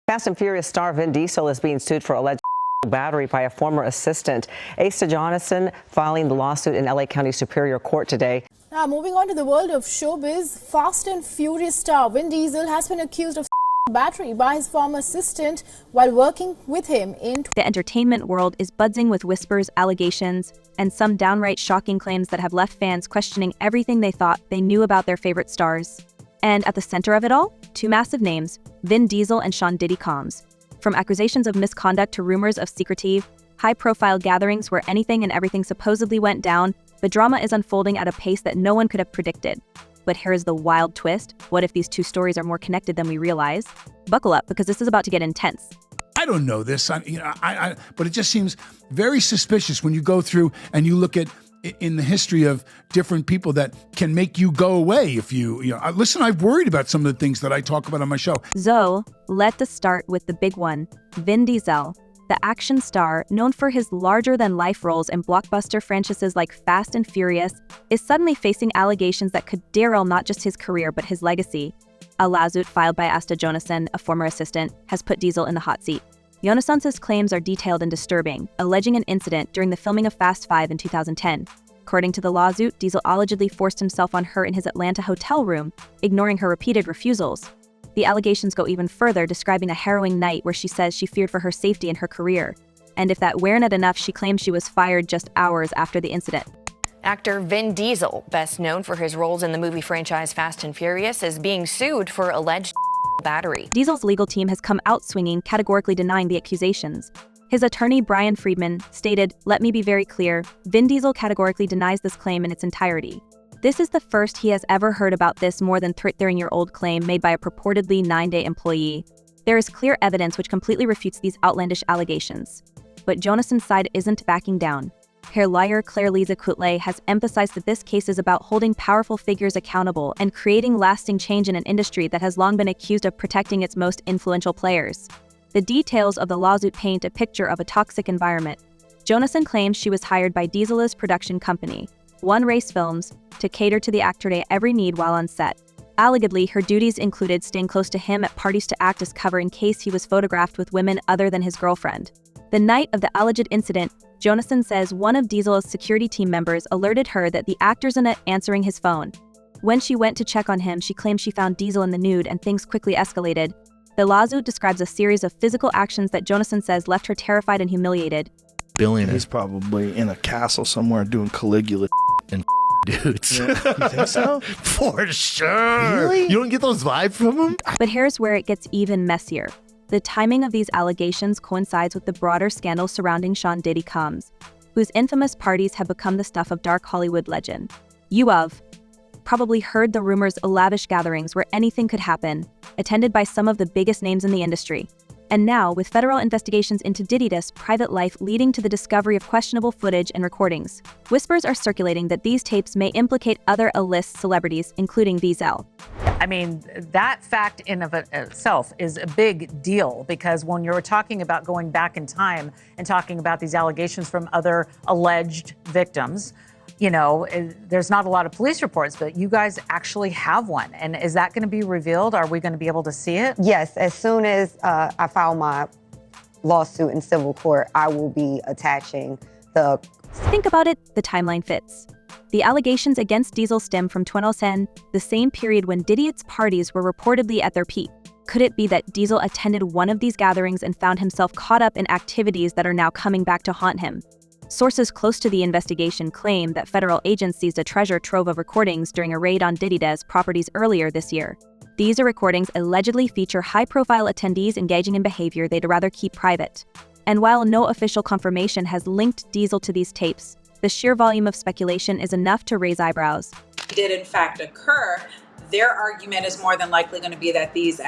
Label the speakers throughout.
Speaker 1: Fast and Furious star Vin Diesel is being sued for alleged battery by a former assistant. Asa Jonasson filing the lawsuit in LA County Superior Court today.
Speaker 2: Now, moving on to the world of showbiz, Fast and Furious star Vin Diesel has been accused of battery by his former assistant while working with him in...
Speaker 3: The entertainment world is buzzing with whispers, allegations, and some downright shocking claims that have left fans questioning everything they thought they knew about their favorite stars. And at the center of it all, two massive names, Vin Diesel and Diddy Combs. From accusations of misconduct to rumors of secretive, high-profile gatherings where anything and everything supposedly went down, the drama is unfolding at a pace that no one could have predicted. But here's the wild twist. What if these two stories are more connected than we realize? Buckle up, because this is about to get intense.
Speaker 4: I don't know this, but it just seems very suspicious when you go through and you look at in the history of different people that can make you go away if listen, I've worried about some of the things that I talk about on my show.
Speaker 3: So, let us start with the big one. Vin Diesel, the action star known for his larger-than-life roles in blockbuster franchises like Fast and Furious, is suddenly facing allegations that could derail not just his career but his legacy. A lawsuit filed by Asa Jonasson, a former assistant, has put Diesel in the hot seat. Jonasson's claims are detailed and disturbing, alleging an incident during the filming of Fast 5 in 2010. According to the lawsuit, Diesel allegedly forced himself on her in his Atlanta hotel room, ignoring her repeated refusals. The allegations go even further, describing a harrowing night where she says she feared for her safety and her career. And if that weren't enough, she claims she was fired just hours after the incident.
Speaker 5: Actor Vin Diesel, best known for his roles in the movie franchise Fast and Furious, is being sued for alleged battery.
Speaker 3: Diesel's legal team has come out swinging, categorically denying the accusations. His attorney, Brian Friedman, stated, "Let me be very clear, Vin Diesel categorically denies this claim in its entirety. This is the first he has ever heard about this more than 13-year-old claim made by a purportedly 9-day employee. There is clear evidence which completely refutes these outlandish allegations." But Jonasson's side isn't backing down. Her lawyer, Claire-Lisa Coutle, has emphasized that this case is about holding powerful figures accountable and creating lasting change in an industry that has long been accused of protecting its most influential players. The details of the lawsuit paint a picture of a toxic environment. Jonasson claims she was hired by Diesel's production company, One Race Films, to cater to the actor's every need while on set. Allegedly, her duties included staying close to him at parties to act as cover in case he was photographed with women other than his girlfriend. The night of the alleged incident, Jonasson says one of Diesel's security team members alerted her that the actor's not answering his phone. When she went to check on him, she claimed she found Diesel in the nude and things quickly escalated. The lawsuit describes a series of physical actions that Jonasson says left her terrified and humiliated.
Speaker 6: Billionaire. He's probably in a castle somewhere doing Caligula and dudes.
Speaker 7: Yeah. You think so?
Speaker 6: For sure.
Speaker 7: Really? You don't get those vibes from him?
Speaker 3: But here's where it gets even messier. The timing of these allegations coincides with the broader scandal surrounding Diddy Combs, whose infamous parties have become the stuff of dark Hollywood legend. You have probably heard the rumors of lavish gatherings where anything could happen, attended by some of the biggest names in the industry. And now, with federal investigations into Diddy's private life leading to the discovery of questionable footage and recordings, whispers are circulating that these tapes may implicate other A-list celebrities, including Diesel.
Speaker 8: I mean, that fact in of itself is a big deal, because when you're talking about going back in time and talking about these allegations from other alleged victims, there's not a lot of police reports, but you guys actually have one. And is that going to be revealed? Are we going to be able to see it?
Speaker 9: Yes, as soon as I file my lawsuit in civil court, I will be attaching the...
Speaker 3: Think about it, the timeline fits. The allegations against Diesel stem from 2010, the same period when Diddy's parties were reportedly at their peak. Could it be that Diesel attended one of these gatherings and found himself caught up in activities that are now coming back to haunt him? Sources close to the investigation claim that federal agents seized a treasure trove of recordings during a raid on Diddy's properties earlier this year. These recordings allegedly feature high-profile attendees engaging in behavior they'd rather keep private. And while no official confirmation has linked Diesel to these tapes, the sheer volume of speculation is enough to raise eyebrows.
Speaker 10: Did in fact occur, their argument is more than likely going to be that this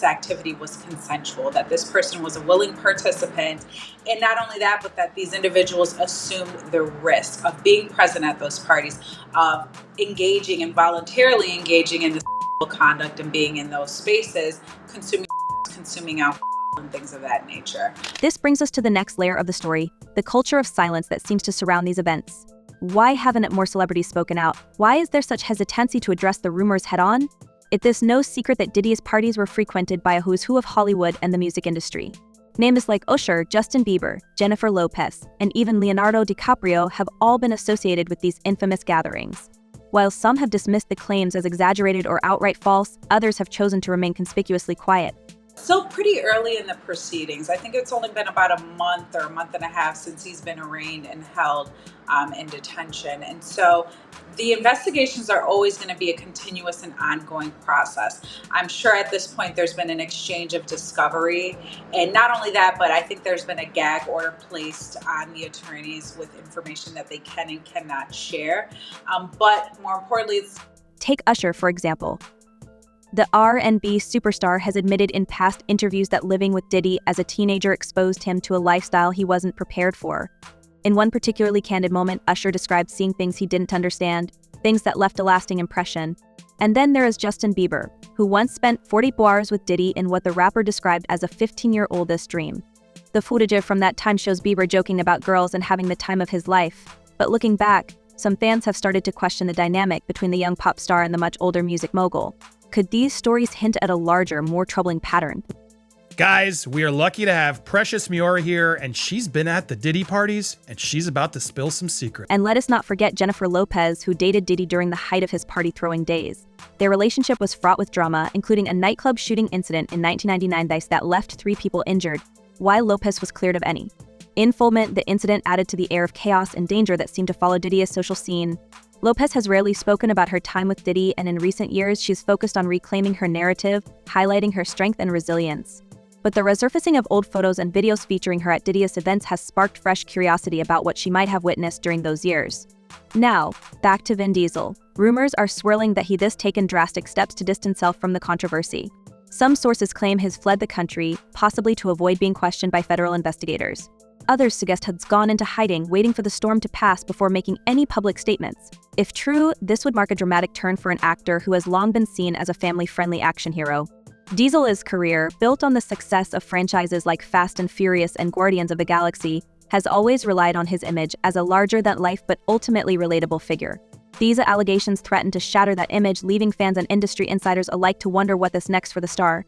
Speaker 10: activity was consensual, that this person was a willing participant, and not only that, but that these individuals assumed the risk of being present at those parties, of engaging and voluntarily engaging in this conduct and being in those spaces, consuming alcohol and things of that nature.
Speaker 3: This brings us to the next layer of the story, the culture of silence that seems to surround these events. Why haven't more celebrities spoken out? Why is there such hesitancy to address the rumors head-on? It is no secret that Diddy's parties were frequented by a who's who of Hollywood and the music industry. Names like Usher, Justin Bieber, Jennifer Lopez, and even Leonardo DiCaprio have all been associated with these infamous gatherings. While some have dismissed the claims as exaggerated or outright false, others have chosen to remain conspicuously quiet.
Speaker 10: Still pretty early in the proceedings. I think it's only been about a month or a month and a half since he's been arraigned and held in detention. And so the investigations are always going to be a continuous and ongoing process. I'm sure at this point there's been an exchange of discovery. And not only that, but I think there's been a gag order placed on the attorneys with information that they can and cannot share. But more importantly,
Speaker 3: Take Usher, for example. The R&B superstar has admitted in past interviews that living with Diddy as a teenager exposed him to a lifestyle he wasn't prepared for. In one particularly candid moment, Usher described seeing things he didn't understand, things that left a lasting impression. And then there is Justin Bieber, who once spent 40 hours with Diddy in what the rapper described as a 15-year-oldest dream. The footage from that time shows Bieber joking about girls and having the time of his life. But looking back, some fans have started to question the dynamic between the young pop star and the much older music mogul. Could these stories hint at a larger, more troubling pattern?
Speaker 11: Guys, we are lucky to have Precious Miora here, and she's been at the Diddy parties, and she's about to spill some secrets.
Speaker 3: And let us not forget Jennifer Lopez, who dated Diddy during the height of his party-throwing days. Their relationship was fraught with drama, including a nightclub shooting incident in 1999 that left 3 people injured, while Lopez was cleared of any. In fulminant, the incident added to the air of chaos and danger that seemed to follow Diddy's social scene. Lopez has rarely spoken about her time with Diddy, and in recent years, she's focused on reclaiming her narrative, highlighting her strength and resilience. But the resurfacing of old photos and videos featuring her at Diddy's events has sparked fresh curiosity about what she might have witnessed during those years. Now, back to Vin Diesel. Rumors are swirling that he has taken drastic steps to distance himself from the controversy. Some sources claim he's fled the country, possibly to avoid being questioned by federal investigators. Others suggest he's gone into hiding, waiting for the storm to pass before making any public statements. If true, this would mark a dramatic turn for an actor who has long been seen as a family-friendly action hero. Diesel's career, built on the success of franchises like Fast and Furious and Guardians of the Galaxy, has always relied on his image as a larger-than-life but ultimately relatable figure. These allegations threaten to shatter that image, leaving fans and industry insiders alike to wonder what is next for the star.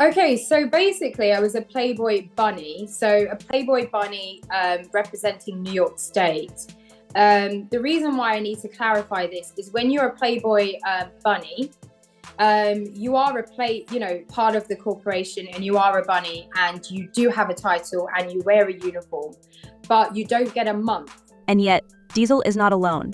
Speaker 12: Okay, so basically I was a Playboy bunny. So a Playboy bunny representing New York State. The reason why I need to clarify this is when you're a Playboy bunny, you are part of the corporation, and you are a bunny, and you do have a title and you wear a uniform, but you don't get a month.
Speaker 3: And yet, Diesel is not alone.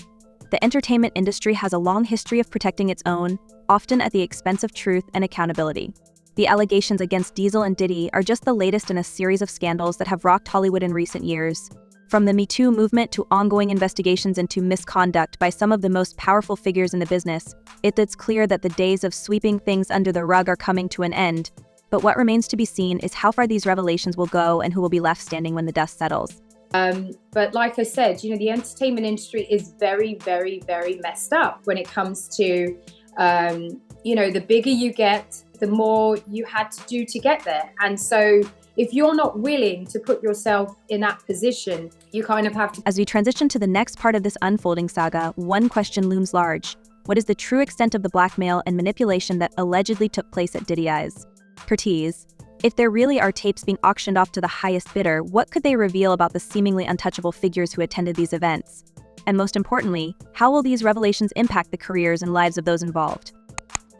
Speaker 3: The entertainment industry has a long history of protecting its own, often at the expense of truth and accountability. The allegations against Diesel and Diddy are just the latest in a series of scandals that have rocked Hollywood in recent years. From the Me Too movement to ongoing investigations into misconduct by some of the most powerful figures in the business, it's clear that the days of sweeping things under the rug are coming to an end. But what remains to be seen is how far these revelations will go and who will be left standing when the dust settles.
Speaker 12: But like I said, the entertainment industry is very, very, very messed up when it comes to, the bigger you get, the more you had to do to get there. And so if you're not willing to put yourself in that position, you kind of have to.
Speaker 3: As we transition to the next part of this unfolding saga, one question looms large. What is the true extent of the blackmail and manipulation that allegedly took place at Diddy's parties? If there really are tapes being auctioned off to the highest bidder, what could they reveal about the seemingly untouchable figures who attended these events? And most importantly, how will these revelations impact the careers and lives of those involved?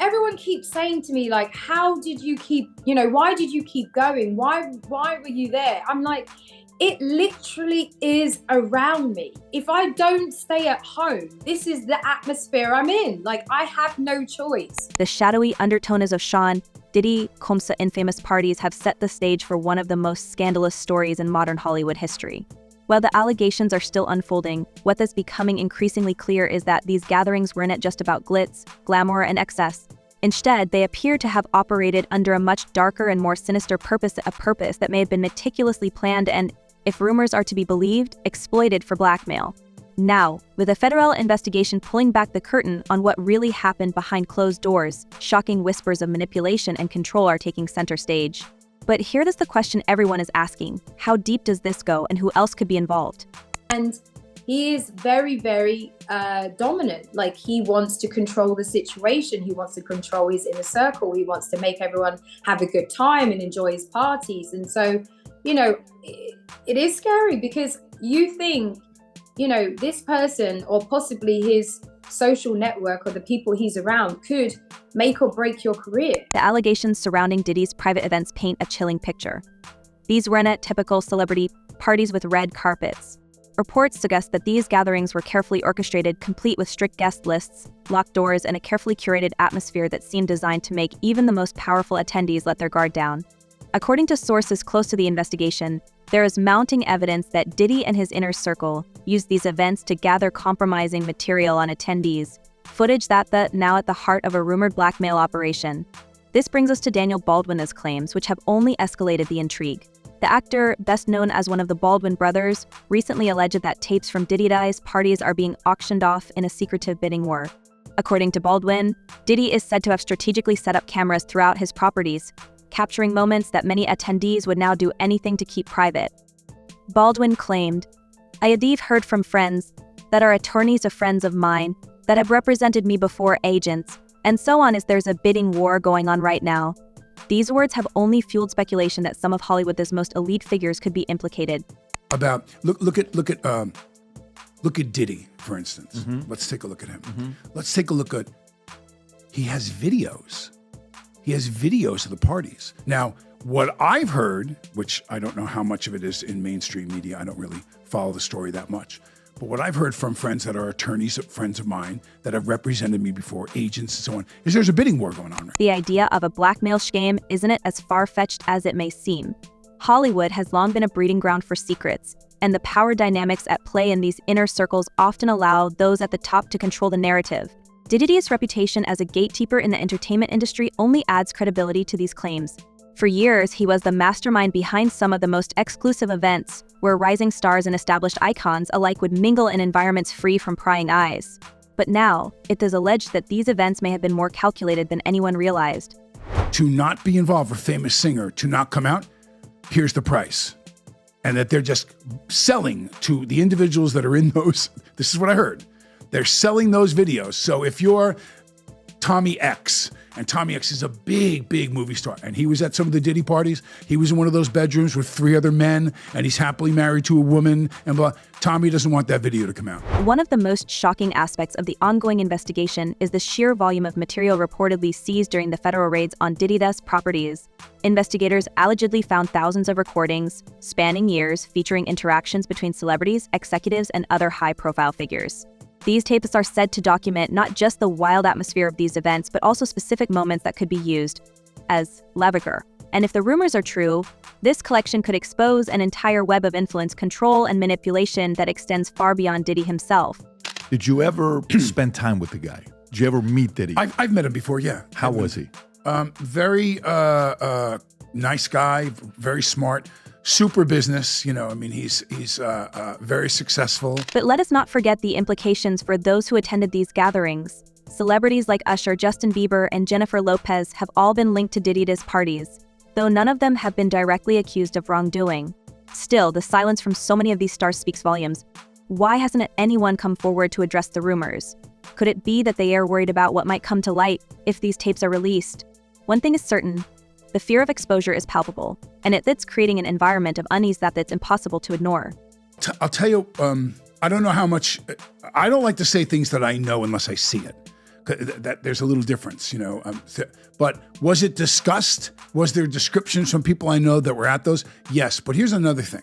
Speaker 12: Everyone keeps saying to me, like, how did you keep, why did you keep going? Why were you there? I'm like, it literally is around me. If I don't stay at home, this is the atmosphere I'm in. Like, I have no choice.
Speaker 3: The shadowy undertones of Sean, Diddy, Combs' infamous parties have set the stage for one of the most scandalous stories in modern Hollywood history. While the allegations are still unfolding, what is becoming increasingly clear is that these gatherings weren't just about glitz, glamour, and excess. Instead, they appear to have operated under a much darker and more sinister purpose, a purpose that may have been meticulously planned and, if rumors are to be believed, exploited for blackmail. Now, with a federal investigation pulling back the curtain on what really happened behind closed doors, shocking whispers of manipulation and control are taking center stage. But here is the question everyone is asking: how deep does this go, and who else could be involved?
Speaker 12: And, he is very, very dominant. Like, he wants to control the situation. He wants to control his inner circle. He wants to make everyone have a good time and enjoy his parties. And so, you know, it is scary because you think, you know, this person or possibly his social network or the people he's around could make or break your career.
Speaker 3: The allegations surrounding Diddy's private events paint a chilling picture. These weren't at typical celebrity parties with red carpets. Reports suggest that these gatherings were carefully orchestrated, complete with strict guest lists, locked doors, and a carefully curated atmosphere that seemed designed to make even the most powerful attendees let their guard down. According to sources close to the investigation, there is mounting evidence that Diddy and his inner circle used these events to gather compromising material on attendees, footage that's now at the heart of a rumored blackmail operation. This brings us to Daniel Baldwin's claims, which have only escalated the intrigue. The actor, best known as one of the Baldwin brothers, recently alleged that tapes from Diddy's parties are being auctioned off in a secretive bidding war. According to Baldwin, Diddy is said to have strategically set up cameras throughout his properties, capturing moments that many attendees would now do anything to keep private. Baldwin claimed, "I have heard from friends that are attorneys of friends of mine that have represented me before agents, and so on, as there's a bidding war going on right now." These words have only fueled speculation that some of Hollywood's most elite figures could be implicated.
Speaker 4: About look at Diddy, for instance. Let's take a look at him. Let's take a look at. He has videos. He has videos of the parties. Now, what I've heard, which I don't know how much of it is in mainstream media, I don't really follow the story that much, but what I've heard from friends that are attorneys, friends of mine that have represented me before, agents and so on, is there's a bidding war going on.
Speaker 3: The idea of a blackmail scheme isn't it as far-fetched as it may seem. Hollywood has long been a breeding ground for secrets, and the power dynamics at play in these inner circles often allow those at the top to control the narrative. Diddy's reputation as a gatekeeper in the entertainment industry only adds credibility to these claims. For years, he was the mastermind behind some of the most exclusive events, where rising stars and established icons alike would mingle in environments free from prying eyes. But now, it is alleged that these events may have been more calculated than anyone realized.
Speaker 4: To not be involved with a famous singer, to not come out, here's the price. And that they're just selling to the individuals that are in those, this is what I heard. They're selling those videos. So if you're Tommy X, and Tommy X is a big, big movie star, and he was at some of the Diddy parties, he was in one of those bedrooms with 3 other men, and he's happily married to a woman, and blah. Tommy doesn't want that video to come out.
Speaker 3: One of the most shocking aspects of the ongoing investigation is the sheer volume of material reportedly seized during the federal raids on Diddy's properties. Investigators allegedly found thousands of recordings, spanning years, featuring interactions between celebrities, executives, and other high-profile figures. These tapes are said to document not just the wild atmosphere of these events, but also specific moments that could be used as leverage. And if the rumors are true, this collection could expose an entire web of influence, control, and manipulation that extends far beyond Diddy himself.
Speaker 13: Did you ever spend time with the guy? Did you ever meet Diddy?
Speaker 4: I've met him before, yeah.
Speaker 13: How was he?
Speaker 4: Very nice guy, very smart. Super business, you know, I mean, he's very successful.
Speaker 3: But let us not forget the implications for those who attended these gatherings. Celebrities like Usher, Justin Bieber, and Jennifer Lopez have all been linked to Diddy's parties, though none of them have been directly accused of wrongdoing. Still, the silence from so many of these stars speaks volumes. Why hasn't anyone come forward to address the rumors? Could it be that they are worried about what might come to light if these tapes are released? One thing is certain. The fear of exposure is palpable, and it's creating an environment of unease that's impossible to ignore.
Speaker 4: I'll tell you, I don't know how much, I don't like to say things that I know unless I see it. That there's a little difference, you know. But was it discussed? Was there descriptions from people I know that were at those? Yes, but here's another thing.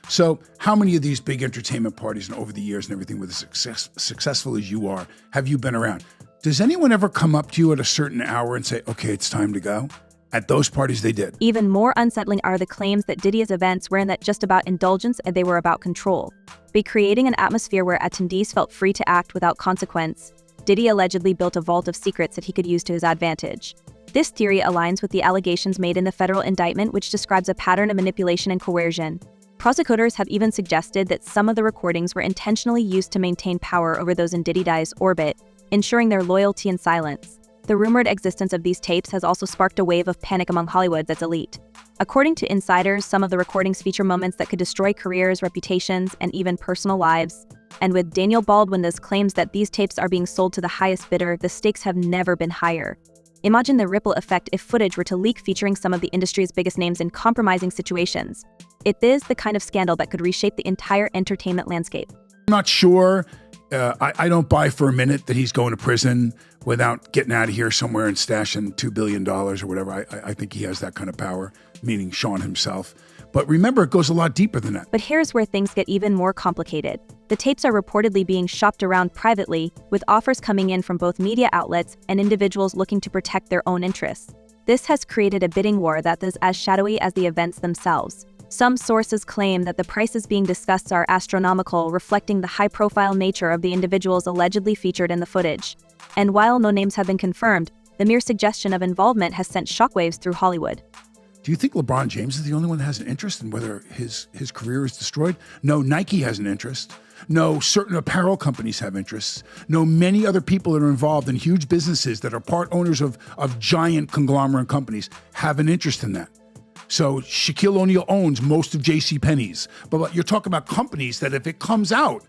Speaker 4: So how many of these big entertainment parties and over the years and everything, with as successful as you are, have you been around? Does anyone ever come up to you at a certain hour and say, okay, it's time to go? At those parties, they did.
Speaker 3: Even more unsettling are the claims that Diddy's events weren't just about indulgence, and they were about control. By creating an atmosphere where attendees felt free to act without consequence, Diddy allegedly built a vault of secrets that he could use to his advantage. This theory aligns with the allegations made in the federal indictment, which describes a pattern of manipulation and coercion. Prosecutors have even suggested that some of the recordings were intentionally used to maintain power over those in Diddy's orbit, ensuring their loyalty and silence. The rumored existence of these tapes has also sparked a wave of panic among Hollywood that's elite. According to insiders, some of the recordings feature moments that could destroy careers, reputations, and even personal lives. And with Daniel Baldwin's claims that these tapes are being sold to the highest bidder, the stakes have never been higher. Imagine the ripple effect if footage were to leak featuring some of the industry's biggest names in compromising situations. It is the kind of scandal that could reshape the entire entertainment landscape.
Speaker 4: I'm not sure. I don't buy for a minute that he's going to prison without getting out of here somewhere and stashing $2 billion or whatever. I think he has that kind of power, meaning Sean himself. But remember, it goes a lot deeper than that.
Speaker 3: But here's where things get even more complicated. The tapes are reportedly being shopped around privately, with offers coming in from both media outlets and individuals looking to protect their own interests. This has created a bidding war that is as shadowy as the events themselves. Some sources claim that the prices being discussed are astronomical, reflecting the high-profile nature of the individuals allegedly featured in the footage. And while no names have been confirmed, the mere suggestion of involvement has sent shockwaves through Hollywood.
Speaker 4: Do you think LeBron James is the only one that has an interest in whether his career is destroyed? No, Nike has an interest. No, certain apparel companies have interests. No, many other people that are involved in huge businesses that are part owners of giant conglomerate companies have an interest in that. So Shaquille O'Neal owns most of JCPenney's. But you're talking about companies that if it comes out,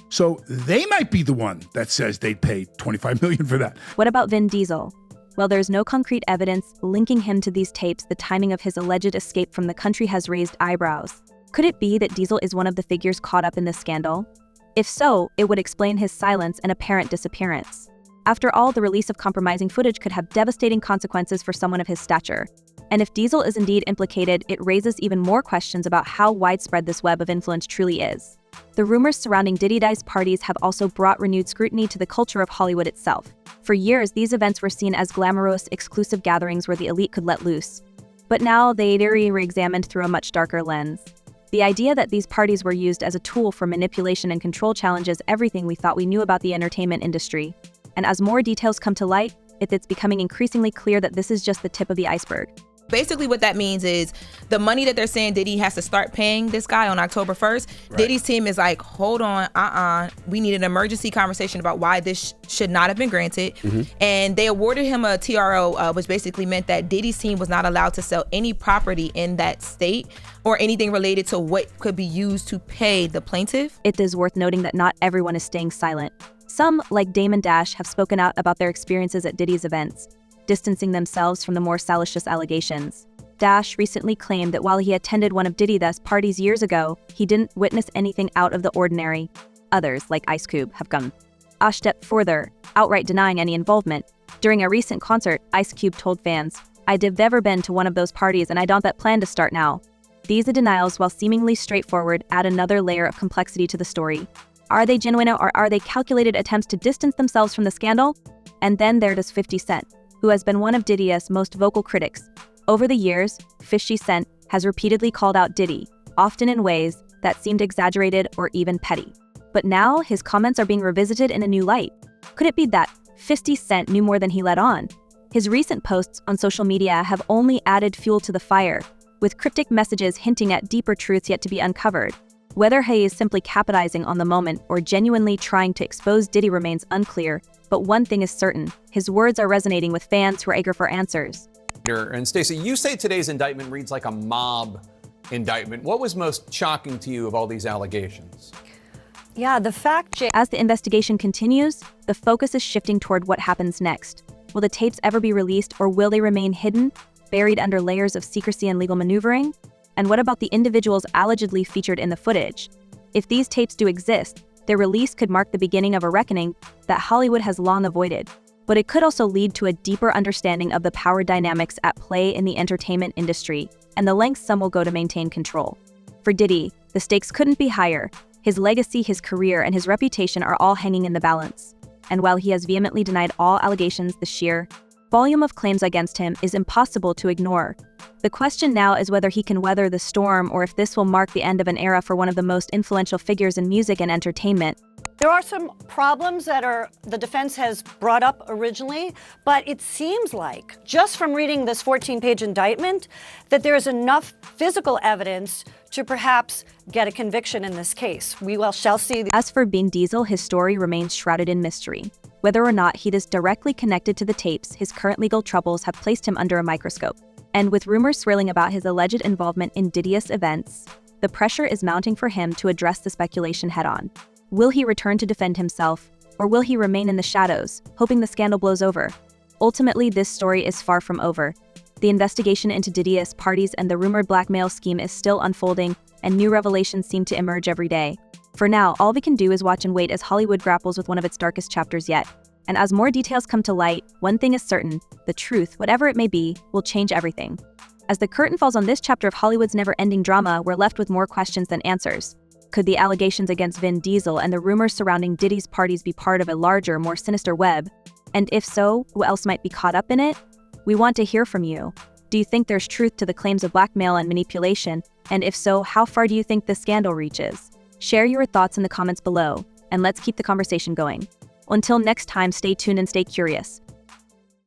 Speaker 4: so they might be the one that says they'd pay $25 million for that.
Speaker 3: What about Vin Diesel? While there's no concrete evidence linking him to these tapes, the timing of his alleged escape from the country has raised eyebrows. Could it be that Diesel is one of the figures caught up in this scandal? If so, it would explain his silence and apparent disappearance. After all, the release of compromising footage could have devastating consequences for someone of his stature. And if Diesel is indeed implicated, it raises even more questions about how widespread this web of influence truly is. The rumors surrounding Diddy's parties have also brought renewed scrutiny to the culture of Hollywood itself. For years, these events were seen as glamorous, exclusive gatherings where the elite could let loose. But now they're re-examined through a much darker lens. The idea that these parties were used as a tool for manipulation and control challenges everything we thought we knew about the entertainment industry. And as more details come to light, it's becoming increasingly clear that this is just the tip of the iceberg.
Speaker 14: Basically what that means is the money that they're saying Diddy has to start paying this guy on October 1st, right. Diddy's team is like, hold on, we need an emergency conversation about why this should not have been granted. And they awarded him a TRO, which basically meant that Diddy's team was not allowed to sell any property in that state or anything related to what could be used to pay the plaintiff.
Speaker 3: It is worth noting that not everyone is staying silent. Some, like Damon Dash, have spoken out about their experiences at Diddy's events, distancing themselves from the more salacious allegations. Dash recently claimed that while he attended one of Diddy's parties years ago, he didn't witness anything out of the ordinary. Others, like Ice Cube, have gone a step further, outright denying any involvement. During a recent concert, Ice Cube told fans, "I've never been to one of those parties and I don't plan to start now." These denials, while seemingly straightforward, add another layer of complexity to the story. Are they genuine or are they calculated attempts to distance themselves from the scandal? And then there's 50 Cent, who has been one of Diddy's most vocal critics. Over the years, 50 Cent has repeatedly called out Diddy, often in ways that seemed exaggerated or even petty. But now, his comments are being revisited in a new light. Could it be that 50 Cent knew more than he let on? His recent posts on social media have only added fuel to the fire, with cryptic messages hinting at deeper truths yet to be uncovered. Whether he is simply capitalizing on the moment or genuinely trying to expose Diddy remains unclear, but one thing is certain, his words are resonating with fans who are eager for answers.
Speaker 15: And Stacey, you say today's indictment reads like a mob indictment. What was most shocking to you of all these allegations?
Speaker 3: Yeah, the fact... As the investigation continues, the focus is shifting toward what happens next. Will the tapes ever be released or will they remain hidden, buried under layers of secrecy and legal maneuvering? And what about the individuals allegedly featured in the footage? If these tapes do exist, their release could mark the beginning of a reckoning that Hollywood has long avoided. But it could also lead to a deeper understanding of the power dynamics at play in the entertainment industry and the lengths some will go to maintain control. For Diddy, the stakes couldn't be higher. His legacy, his career, and his reputation are all hanging in the balance. And while he has vehemently denied all allegations, the sheer volume of claims against him is impossible to ignore. The question now is whether he can weather the storm or if this will mark the end of an era for one of the most influential figures in music and entertainment.
Speaker 16: There are some problems that the defense has brought up originally, but it seems like, just from reading this 14-page indictment, that there is enough physical evidence to perhaps get a conviction in this case. We shall see.
Speaker 3: As for Vin Diesel, his story remains shrouded in mystery. Whether or not he is directly connected to the tapes, his current legal troubles have placed him under a microscope. And with rumors swirling about his alleged involvement in Diddy's events, the pressure is mounting for him to address the speculation head-on. Will he return to defend himself, or will he remain in the shadows, hoping the scandal blows over? Ultimately, this story is far from over. The investigation into Diddy's parties and the rumored blackmail scheme is still unfolding, and new revelations seem to emerge every day. For now, all we can do is watch and wait as Hollywood grapples with one of its darkest chapters yet. And as more details come to light, one thing is certain: the truth, whatever it may be, will change everything. As the curtain falls on this chapter of Hollywood's never-ending drama, we're left with more questions than answers. Could the allegations against Vin Diesel and the rumors surrounding Diddy's parties be part of a larger, more sinister web? And if so, who else might be caught up in it? We want to hear from you. Do you think there's truth to the claims of blackmail and manipulation? And if so, how far do you think this scandal reaches? Share your thoughts in the comments below, and let's keep the conversation going. Until next time, stay tuned and stay curious.